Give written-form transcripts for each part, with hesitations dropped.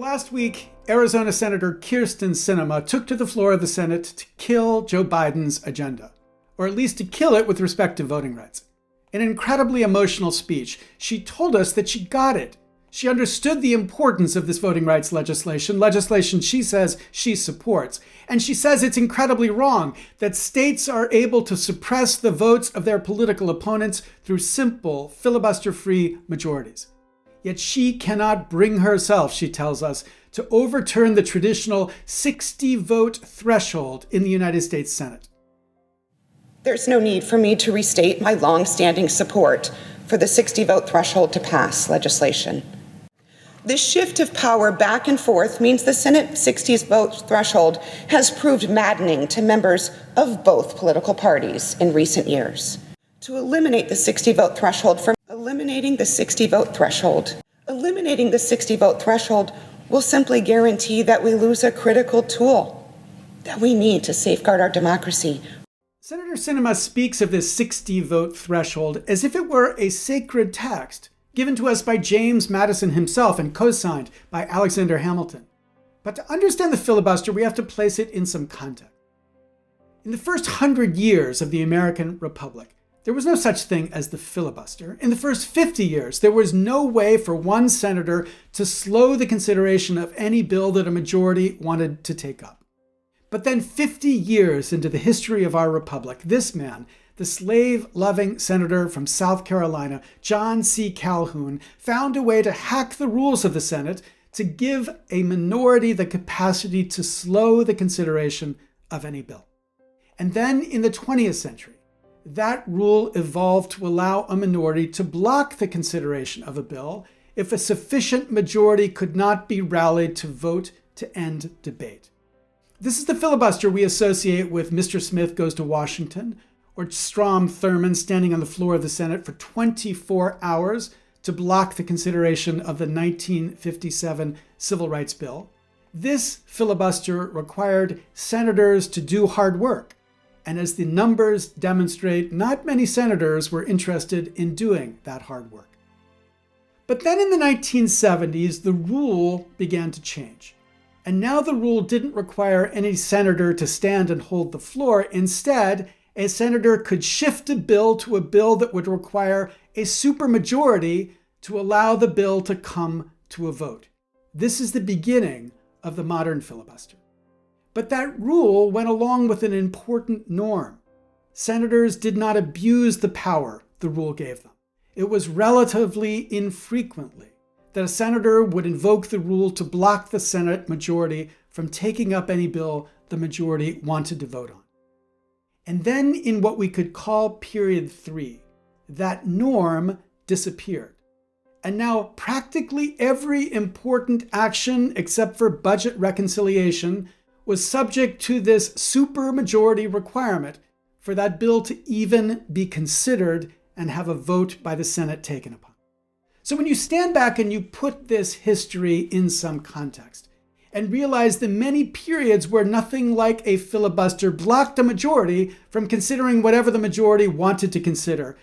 last week, Arizona Senator Kyrsten Sinema took to the floor of the Senate to kill Joe Biden's agenda, or at least to kill it with respect to voting rights. In an incredibly emotional speech, she told us that she got it. She understood the importance of this voting rights legislation she says she supports. And she says it's incredibly wrong that states are able to suppress the votes of their political opponents through simple, filibuster-free majorities. Yet she cannot bring herself, she tells us, to overturn the traditional 60-vote threshold in the United States Senate. There's no need for me to restate my long-standing support for the 60-vote threshold to pass legislation. This shift of power back and forth means the Senate 60-vote threshold has proved maddening to members of both political parties in recent years. To eliminate the 60-vote threshold Eliminating the 60-vote threshold will simply guarantee that we lose a critical tool that we need to safeguard our democracy. Senator Sinema speaks of this 60-vote threshold as if it were a sacred text given to us by James Madison himself and co-signed by Alexander Hamilton. But to understand the filibuster, we have to place it in some context. In the first 100 years of the American Republic, there was no such thing as the filibuster. In the first 50 years, there was no way for one senator to slow the consideration of any bill that a majority wanted to take up. But then 50 years into the history of our republic, this man, the slave-loving senator from South Carolina, John C. Calhoun, found a way to hack the rules of the Senate to give a minority the capacity to slow the consideration of any bill. And then in the 20th century, that rule evolved to allow a minority to block the consideration of a bill if a sufficient majority could not be rallied to vote to end debate. This is the filibuster we associate with Mr. Smith Goes to Washington, or Strom Thurmond standing on the floor of the Senate for 24 hours to block the consideration of the 1957 Civil Rights Bill. This filibuster required senators to do hard work. And as the numbers demonstrate, not many senators were interested in doing that hard work. But then in the 1970s, the rule began to change. And now the rule didn't require any senator to stand and hold the floor. Instead, a senator could shift a bill to a bill that would require a supermajority to allow the bill to come to a vote. This is the beginning of the modern filibuster. But that rule went along with an important norm. Senators did not abuse the power the rule gave them. It was relatively infrequently that a senator would invoke the rule to block the Senate majority from taking up any bill the majority wanted to vote on. And then in what we could call period 3, that norm disappeared. And now practically every important action except for budget reconciliation was subject to this supermajority requirement for that bill to even be considered and have a vote by the Senate taken upon. So when you stand back and you put this history in some context and realize the many periods where nothing like a filibuster blocked a majority from considering whatever the majority wanted to consider,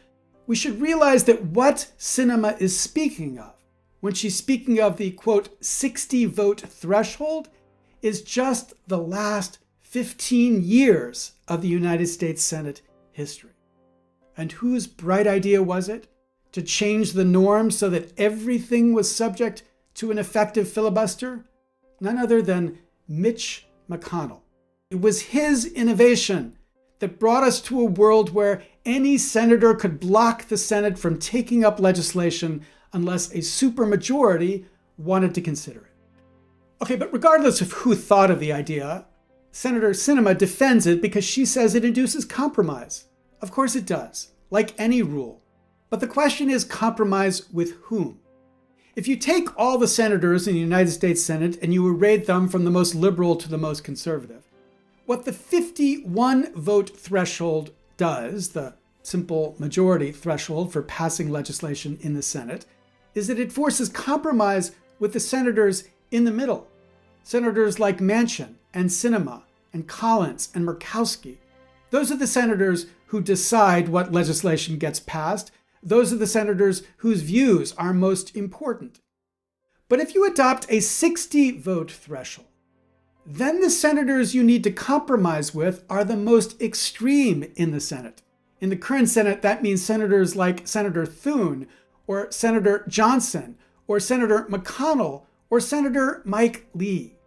we should realize that what Sinema is speaking of when she's speaking of the, quote, 60-vote threshold is just the last 15 years of the United States Senate history. And whose bright idea was it to change the norm so that everything was subject to an effective filibuster? None other than Mitch McConnell. It was his innovation that brought us to a world where any senator could block the Senate from taking up legislation unless a supermajority wanted to consider it. Okay, but regardless of who thought of the idea, Senator Sinema defends it because she says it induces compromise. Of course it does, like any rule. But the question is, compromise with whom? If you take all the senators in the United States Senate and you array them from the most liberal to the most conservative, what the 51-vote threshold does, the simple majority threshold for passing legislation in the Senate, is that it forces compromise with the senators in the middle. Senators like Manchin and Sinema and Collins and Murkowski. Those are the senators who decide what legislation gets passed. Those are the senators whose views are most important. But if you adopt a 60 vote threshold, then the senators you need to compromise with are the most extreme in the Senate. In the current Senate, that means senators like Senator Thune, or Senator Johnson, or Senator McConnell, or Senator Mike Lee.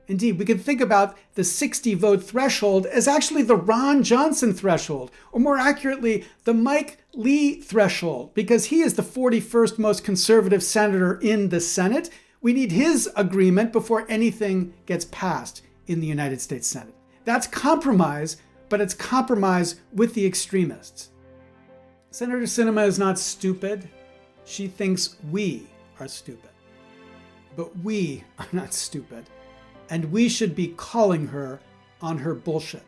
Indeed, we could think about the 60 vote threshold as actually the Ron Johnson threshold, or more accurately, the Mike Lee threshold, because he is the 41st most conservative senator in the Senate. We need his agreement before anything gets passed in the United States Senate. That's compromise, but it's compromise with the extremists. Senator Sinema is not stupid. She thinks we are stupid. But we are not stupid, and we should be calling her on her bullshit.